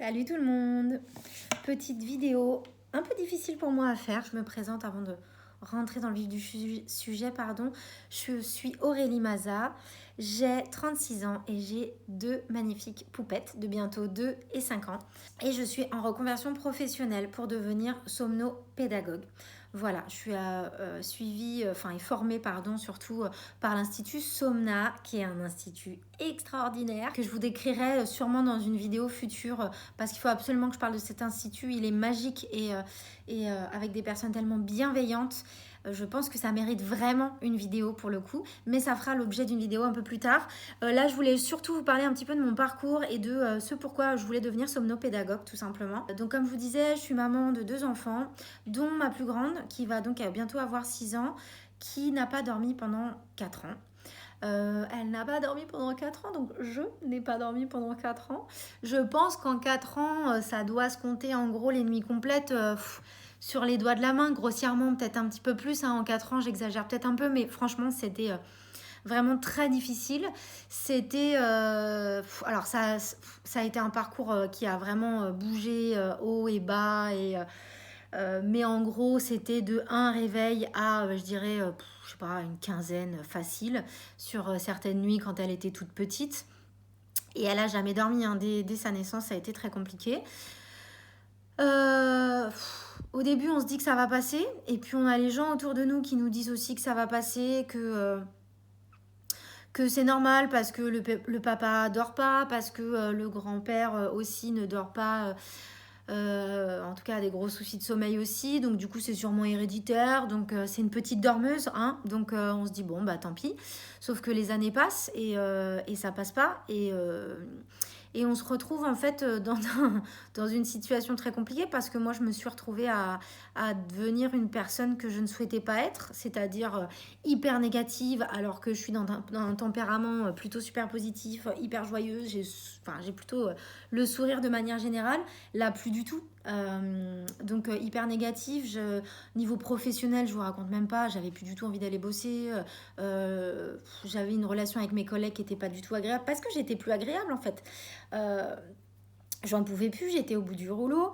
Salut tout le monde. Petite vidéo un peu difficile pour moi à faire. Je me présente avant de rentrer dans le vif du sujet. Je suis Aurélie Maza, j'ai 36 ans et j'ai deux magnifiques poupettes de bientôt 2 et 5 ans. Et je suis en reconversion professionnelle pour devenir somnopédagogue. Voilà, je suis suivie, et formée, surtout par l'Institut Somna, qui est un institut extraordinaire, que je vous décrirai sûrement dans une vidéo future, parce qu'il faut absolument que je parle de cet institut. Il est magique et avec des personnes tellement bienveillantes. Je pense que ça mérite vraiment une vidéo pour le coup, mais ça fera l'objet d'une vidéo un peu plus tard. Là, je voulais surtout vous parler un petit peu de mon parcours et de ce pourquoi je voulais devenir somnopédagogue, tout simplement. Donc, comme je vous disais, je suis maman de 2 enfants, dont ma plus grande, qui va donc bientôt avoir 6 ans, qui n'a pas dormi pendant 4 ans. Elle n'a pas dormi pendant 4 ans, donc je n'ai pas dormi pendant 4 ans. Je pense qu'en 4 ans, ça doit se compter en gros les nuits complètes sur les doigts de la main, grossièrement, peut-être un petit peu plus. En 4 ans, j'exagère peut-être un peu, mais franchement, c'était vraiment très difficile. C'était. Alors, ça a été un parcours qui a vraiment bougé haut et bas mais en gros, c'était de un réveil à, je dirais, je sais pas, une quinzaine facile sur certaines nuits quand elle était toute petite. Et elle a jamais dormi, hein. Dès sa naissance, ça a été très compliqué. Au début, on se dit que ça va passer, et puis on a les gens autour de nous qui nous disent aussi que ça va passer, que c'est normal parce que le papa dort pas, parce que le grand-père aussi ne dort pas. En tout cas, a des gros soucis de sommeil aussi, donc du coup c'est sûrement héréditaire, donc c'est une petite dormeuse, hein, donc on se dit bon bah tant pis, sauf que les années passent et ça passe pas, et on se retrouve en fait dans une situation très compliquée, parce que moi je me suis retrouvée à devenir une personne que je ne souhaitais pas être, c'est-à-dire hyper négative, alors que je suis dans un tempérament plutôt super positif, hyper joyeuse, j'ai plutôt le sourire de manière générale. Là, plus du tout. Donc hyper négative. Niveau professionnel, je vous raconte même pas, j'avais plus du tout envie d'aller bosser. J'avais une relation avec mes collègues qui était pas du tout agréable, parce que j'étais plus agréable en fait. J'en pouvais plus, j'étais au bout du rouleau.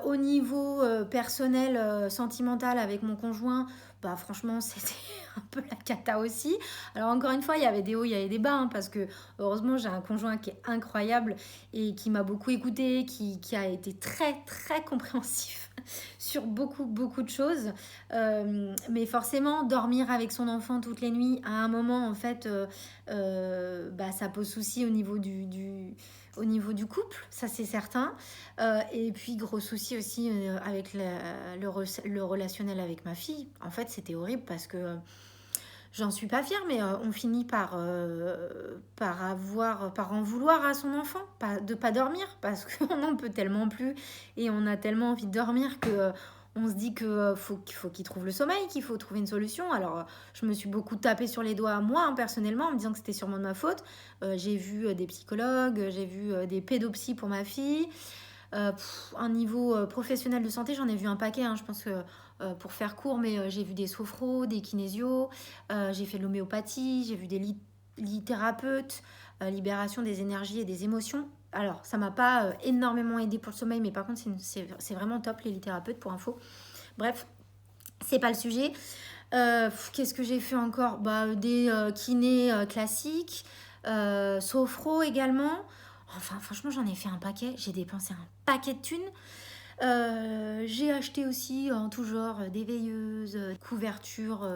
Au niveau personnel, sentimental avec mon conjoint, bah franchement c'était un peu la cata aussi. Alors encore une fois, il y avait des hauts, il y avait des bas, hein, parce que heureusement j'ai un conjoint qui est incroyable et qui m'a beaucoup écouté, qui a été très très compréhensif sur beaucoup de choses. Mais forcément, dormir avec son enfant toutes les nuits, à un moment en fait, ça pose souci au niveau du couple, ça c'est certain. Et puis gros souci aussi avec le relationnel avec ma fille. En fait, c'était horrible parce que j'en suis pas fière, mais on finit par en vouloir à son enfant, de pas dormir, parce qu'on n'en peut tellement plus et on a tellement envie de dormir que on se dit que faut qu'il trouve le sommeil, qu'il faut trouver une solution. Alors je me suis beaucoup tapé sur les doigts moi, hein, personnellement, en me disant que c'était sûrement de ma faute. J'ai vu des psychologues, j'ai vu des pédopsies pour ma fille. Un niveau professionnel de santé, j'en ai vu un paquet, hein. Je pense que pour faire court, mais j'ai vu des sophros, des kinésios, j'ai fait de l'homéopathie, j'ai vu des lithérapeutes, libération des énergies et des émotions. Alors, ça m'a pas énormément aidé pour le sommeil, mais par contre, c'est vraiment top, les lithérapeutes, pour info. Bref, c'est pas le sujet. Qu'est-ce que j'ai fait encore? Des kinés classiques, sophro également. Enfin, franchement, j'en ai fait un paquet. J'ai dépensé un paquet de thunes. J'ai acheté aussi en tout genre des veilleuses, couvertures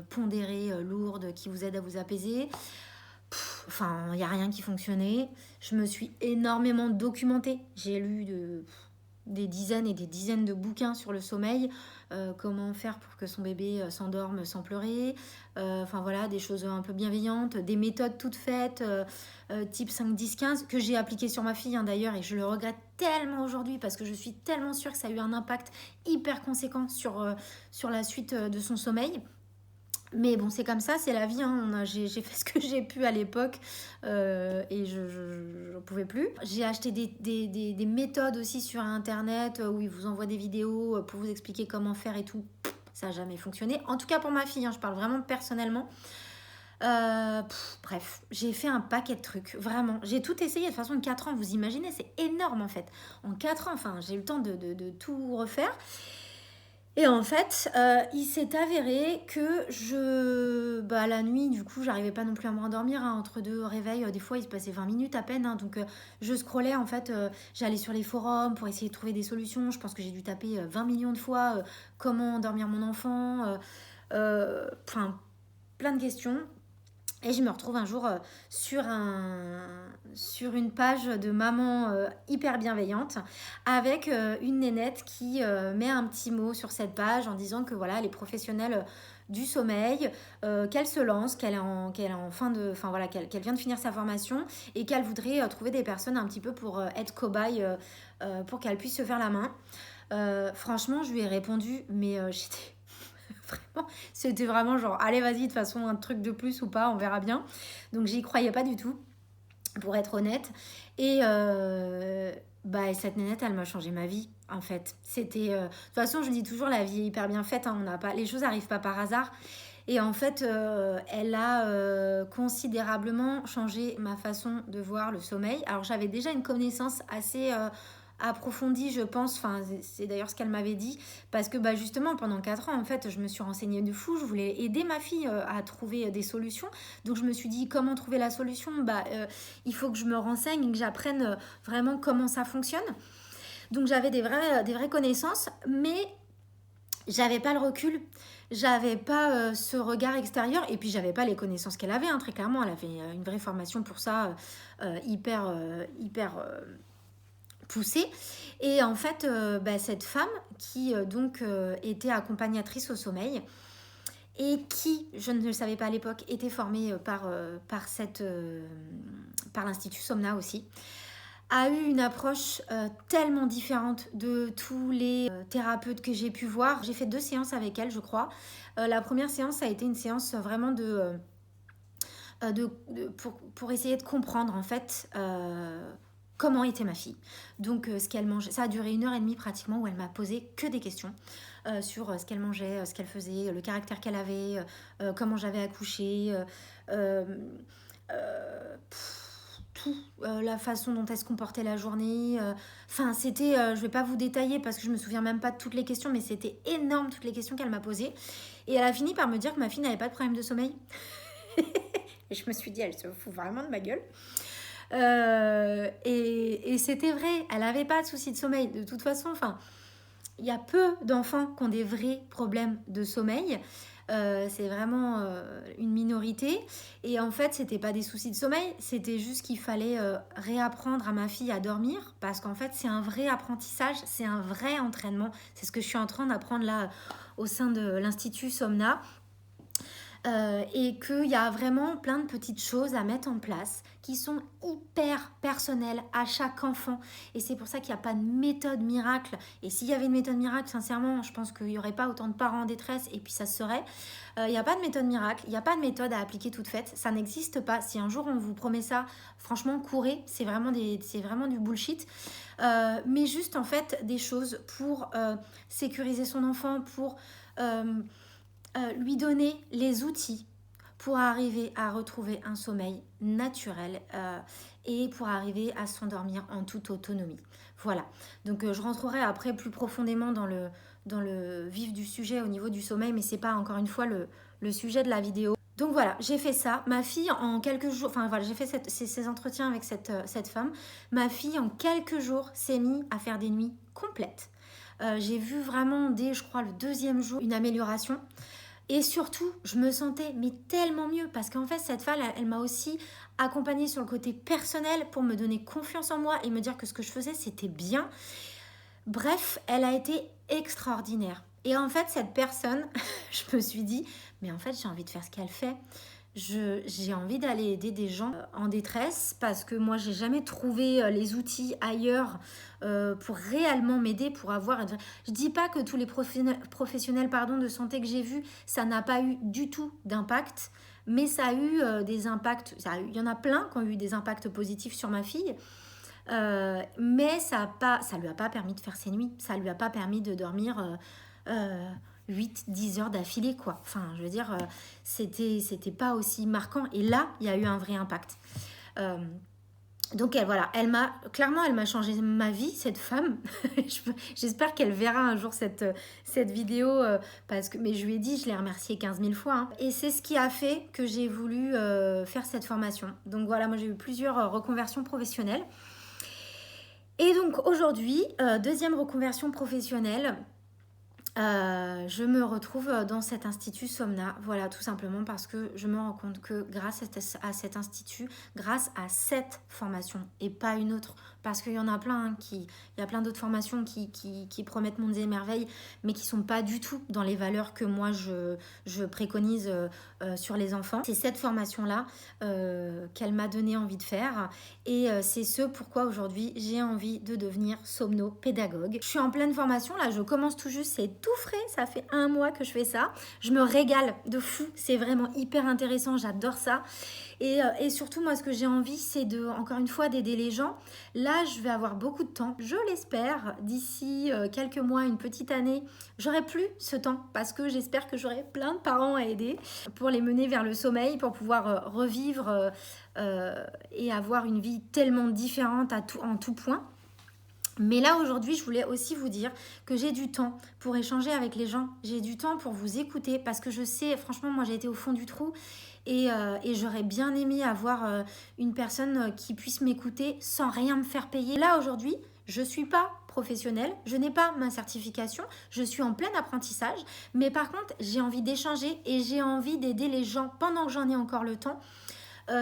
pondérées, lourdes, qui vous aident à vous apaiser. Enfin, il n'y a rien qui fonctionnait. Je me suis énormément documentée. J'ai lu des dizaines et des dizaines de bouquins sur le sommeil. Comment faire pour que son bébé s'endorme sans pleurer. Enfin voilà, des choses un peu bienveillantes, des méthodes toutes faites, type 5, 10, 15, que j'ai appliquées sur ma fille, hein, d'ailleurs, et je le regrette tellement aujourd'hui, parce que je suis tellement sûre que ça a eu un impact hyper conséquent sur la suite de son sommeil. Mais bon, c'est comme ça, c'est la vie, hein. J'ai fait ce que j'ai pu à l'époque et je n'en pouvais plus. J'ai acheté des méthodes aussi sur Internet où ils vous envoient des vidéos pour vous expliquer comment faire et tout. Ça n'a jamais fonctionné. En tout cas pour ma fille, hein, je parle vraiment personnellement. Bref, j'ai fait un paquet de trucs, vraiment. J'ai tout essayé. De toute façon, en 4 ans, vous imaginez, c'est énorme en fait. En 4 ans, enfin, j'ai eu le temps de tout refaire. Et en fait, il s'est avéré que la nuit, du coup, j'arrivais pas non plus à me rendormir, hein, entre deux réveils. Des fois, il se passait 20 minutes à peine, hein, donc je scrollais, en fait, j'allais sur les forums pour essayer de trouver des solutions. Je pense que j'ai dû taper 20 millions de fois comment endormir mon enfant, enfin, plein de questions. Et je me retrouve un jour sur une page de maman hyper bienveillante avec une nénette qui met un petit mot sur cette page en disant que voilà, elle est professionnelle du sommeil, qu'elle se lance, qu'elle est en fin de, enfin voilà, qu'elle vient de finir sa formation et qu'elle voudrait trouver des personnes un petit peu pour être cobaye pour qu'elle puisse se faire la main. Franchement, je lui ai répondu, mais j'étais vraiment, c'était vraiment genre, allez, vas-y, de toute façon, un truc de plus ou pas, on verra bien. Donc, j'y croyais pas du tout, pour être honnête. Et cette nénette, elle m'a changé ma vie, en fait. C'était. De toute façon, je dis toujours, la vie est hyper bien faite, hein, on n'a pas, les choses n'arrivent pas par hasard. Et en fait, elle a considérablement changé ma façon de voir le sommeil. Alors, j'avais déjà une connaissance assez approfondie, je pense. Enfin, c'est d'ailleurs ce qu'elle m'avait dit. Parce que justement, pendant 4 ans, en fait, je me suis renseignée de fou. Je voulais aider ma fille à trouver des solutions. Donc, je me suis dit, comment trouver la solution? Il faut que je me renseigne et que j'apprenne vraiment comment ça fonctionne. Donc, j'avais des vraies connaissances, mais j'avais pas le recul, j'avais pas ce regard extérieur, et puis j'avais pas les connaissances qu'elle avait, hein, très clairement. Elle avait une vraie formation pour ça, hyper poussée. Et en fait, cette femme qui était accompagnatrice au sommeil, et qui, je ne le savais pas à l'époque, était formée par l'Institut Somna aussi, a eu une approche tellement différente de tous les thérapeutes que j'ai pu voir. J'ai fait 2 séances avec elle, je crois. La première séance a été une séance vraiment pour essayer de comprendre, en fait, comment était ma fille. Donc, ce qu'elle mangeait. Ça a duré 1 heure et demie pratiquement, où elle m'a posé que des questions sur ce qu'elle mangeait, ce qu'elle faisait, le caractère qu'elle avait, comment j'avais accouché, tout, la façon dont elle se comportait la journée. Enfin, c'était, je vais pas vous détailler parce que je me souviens même pas de toutes les questions, mais c'était énorme toutes les questions qu'elle m'a posées. Et elle a fini par me dire que ma fille n'avait pas de problème de sommeil. Et je me suis dit, elle se fout vraiment de ma gueule. Et c'était vrai, elle n'avait pas de soucis de sommeil. De toute façon, enfin, il y a peu d'enfants qui ont des vrais problèmes de sommeil. C'est vraiment une minorité. Et en fait, c'était pas des soucis de sommeil, c'était juste qu'il fallait réapprendre à ma fille à dormir, parce qu'en fait, c'est un vrai apprentissage, c'est un vrai entraînement. C'est ce que je suis en train d'apprendre là au sein de l'Institut Somna. Et qu'il y a vraiment plein de petites choses à mettre en place qui sont hyper personnelles à chaque enfant. Et c'est pour ça qu'il n'y a pas de méthode miracle. Et s'il y avait une méthode miracle, sincèrement, je pense qu'il n'y aurait pas autant de parents en détresse, et puis ça se serait. Il n'y a pas de méthode miracle, il n'y a pas de méthode à appliquer toute faite. Ça n'existe pas. Si un jour on vous promet ça, franchement, courez. C'est vraiment du bullshit. Mais juste, en fait, des choses pour sécuriser son enfant, pour lui donner les outils pour arriver à retrouver un sommeil naturel et pour arriver à s'endormir en toute autonomie. Voilà, donc je rentrerai après plus profondément dans le vif du sujet au niveau du sommeil, mais c'est pas encore une fois le sujet de la vidéo. Donc voilà, j'ai fait ça. Ma fille, en quelques jours, enfin voilà, j'ai fait ces entretiens avec cette femme. Ma fille, en quelques jours, s'est mise à faire des nuits complètes. J'ai vu vraiment dès, je crois, le 2e jour, une amélioration. Et surtout, je me sentais mais tellement mieux, parce qu'en fait, cette femme, elle m'a aussi accompagnée sur le côté personnel pour me donner confiance en moi et me dire que ce que je faisais, c'était bien. Bref, elle a été extraordinaire. Et en fait, cette personne, je me suis dit, mais en fait, j'ai envie de faire ce qu'elle fait. J'ai envie d'aller aider des gens en détresse, parce que moi, j'ai jamais trouvé les outils ailleurs pour réellement m'aider, pour avoir... Je dis pas que tous les professionnels de santé que j'ai vus, ça n'a pas eu du tout d'impact, mais ça a eu des impacts. Il y en a plein qui ont eu des impacts positifs sur ma fille. Mais ça lui a pas permis de faire ses nuits, ça lui a pas permis de dormir 8-10 heures d'affilée, quoi. Enfin, je veux dire, c'était pas aussi marquant. Et là, il y a eu un vrai impact. Donc voilà, elle m'a changé ma vie, cette femme. J'espère qu'elle verra un jour cette vidéo, mais je lui ai dit, je l'ai remerciée 15 000 fois, hein. Et c'est ce qui a fait que j'ai voulu faire cette formation. Donc voilà, moi j'ai eu plusieurs reconversions professionnelles. Et donc aujourd'hui, deuxième reconversion professionnelle, je me retrouve dans cet institut Somna, voilà, tout simplement parce que je me rends compte que grâce à cet institut, grâce à cette formation et pas une autre, parce qu'il y en a plein, hein, il y a plein d'autres formations qui promettent mondes et merveilles, mais qui sont pas du tout dans les valeurs que moi je préconise sur les enfants. C'est cette formation-là qu'elle m'a donné envie de faire, et c'est ce pourquoi aujourd'hui j'ai envie de devenir somnopédagogue. Je suis en pleine formation, là je commence tout juste, c'est tout frais, ça fait 1 mois que je fais ça. Je me régale de fou, c'est vraiment hyper intéressant, j'adore ça. Et surtout, moi, ce que j'ai envie, c'est encore une fois, d'aider les gens. Là, je vais avoir beaucoup de temps. Je l'espère, d'ici quelques mois, une petite année, j'aurai plus ce temps parce que j'espère que j'aurai plein de parents à aider pour les mener vers le sommeil, pour pouvoir revivre et avoir une vie tellement différente en tout point. Mais là, aujourd'hui, je voulais aussi vous dire que j'ai du temps pour échanger avec les gens. J'ai du temps pour vous écouter parce que je sais, franchement, moi, j'ai été au fond du trou et j'aurais bien aimé avoir une personne qui puisse m'écouter sans rien me faire payer. Là, aujourd'hui, je ne suis pas professionnelle, je n'ai pas ma certification, je suis en plein apprentissage, mais par contre, j'ai envie d'échanger et j'ai envie d'aider les gens pendant que j'en ai encore le temps.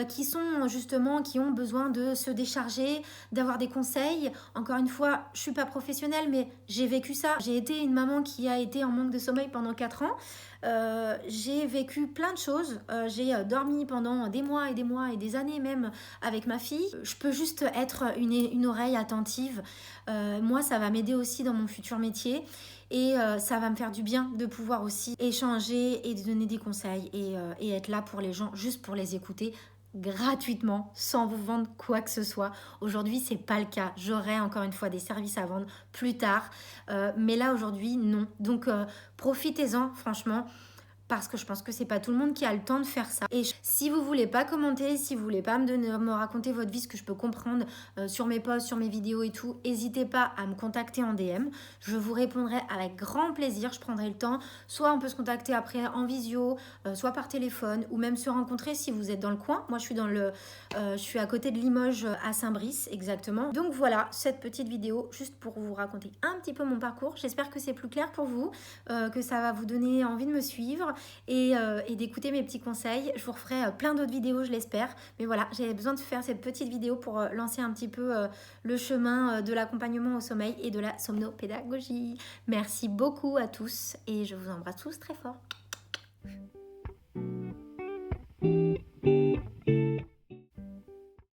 Qui ont besoin de se décharger, d'avoir des conseils. Encore une fois, je suis pas professionnelle, mais j'ai vécu ça. J'ai été une maman qui a été en manque de sommeil pendant 4 ans. J'ai vécu plein de choses. J'ai dormi pendant des mois et des mois et des années même avec ma fille. Je peux juste être une oreille attentive. Moi, ça va m'aider aussi dans mon futur métier. Et ça va me faire du bien de pouvoir aussi échanger et de donner des conseils et être là pour les gens, juste pour les écouter gratuitement, sans vous vendre quoi que ce soit. Aujourd'hui, c'est pas le cas. J'aurai encore une fois des services à vendre plus tard. Mais là, aujourd'hui, non. Donc, profitez-en, franchement. Parce que je pense que c'est pas tout le monde qui a le temps de faire ça. Et si vous voulez pas commenter, si vous voulez pas me raconter votre vie, ce que je peux comprendre sur mes posts, sur mes vidéos et tout, n'hésitez pas à me contacter en DM. Je vous répondrai avec grand plaisir. Je prendrai le temps. Soit on peut se contacter après en visio, soit par téléphone, ou même se rencontrer si vous êtes dans le coin. Moi, je suis à côté de Limoges, à Saint-Brice, exactement. Donc voilà, cette petite vidéo, juste pour vous raconter un petit peu mon parcours. J'espère que c'est plus clair pour vous, que ça va vous donner envie de me suivre et d'écouter mes petits conseils. Je vous referai plein d'autres vidéos, je l'espère. Mais voilà, j'avais besoin de faire cette petite vidéo pour lancer un petit peu le chemin de l'accompagnement au sommeil et de la somnopédagogie. Merci beaucoup à tous et je vous embrasse tous très fort.